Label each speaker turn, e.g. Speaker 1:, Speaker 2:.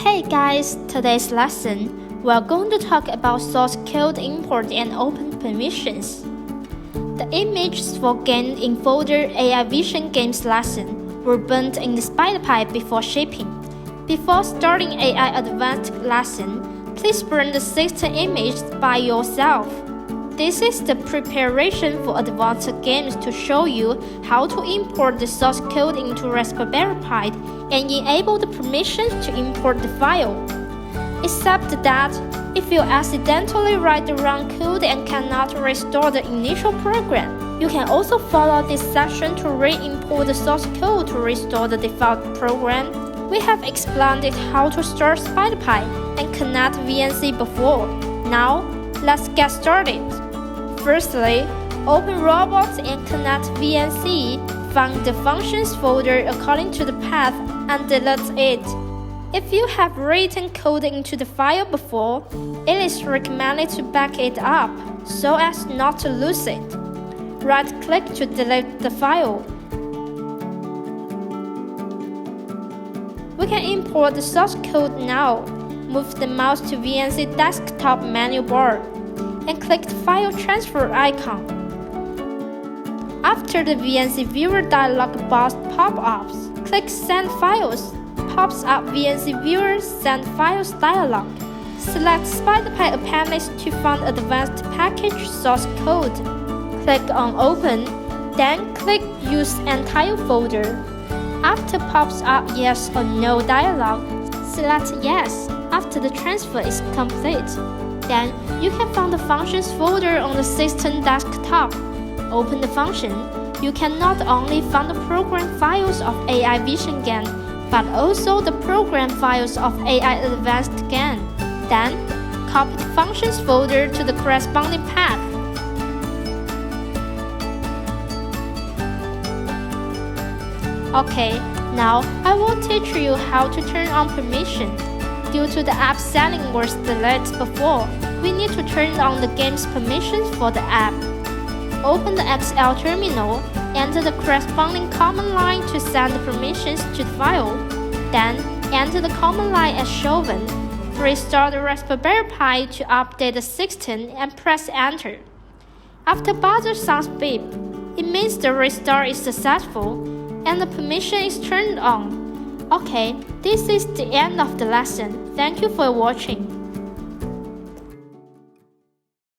Speaker 1: Hey guys, today's lesson, we're going to talk about source code import and open permissions. The images for gained in folder AI Vision Games lesson were burnt in the SpiderPi before shipping. Before starting AI Advanced lesson, please burn the 16 images by yourself. This is the preparation for advanced games to show you how to import the source code into SpiderPi and enable the permissions to import the file. Except that, if you accidentally write the wrong code and cannot restore the initial program, you can also follow this section to re-import the source code to restore the default program. We have explained how to start SpiderPi and connect VNC before. Now, let's get started. Firstly, open Robots and connect VNC, find the functions folder according to the path and delete it. If you have written code into the file before, it is recommended to back it up so as not to lose it. Right-click to delete the file. We can import the source code now. Move the mouse to VNC desktop menu bar and click the File Transfer icon. After the VNC Viewer dialog box pop-ups, click Send Files. Pops up VNC Viewer Send Files dialog. Select SpiderPi appendix to find advanced package source code. Click on Open, then click Use Entire Folder. After pops up Yes or No dialog, select Yes after the transfer is complete. Then you can find the functions folder on the system desktop. Open the function. You can not only find the program files of AI Vision Game, but also the program files of AI Advanced Game. Then, copy the functions folder to the corresponding path. Okay, now I will teach you how to turn on permission. Due to the app setting was deleted before, we need to turn on the game's permissions for the app. Open the XL terminal, enter the corresponding command line to send the permissions to the file. Then, enter the command line as shown. Restart the SpiderPi to update the 16 and press Enter. After buzzer sounds beep, it means the restart is successful and the permission is turned on. Okay, this is the end of the lesson. Thank you for watching.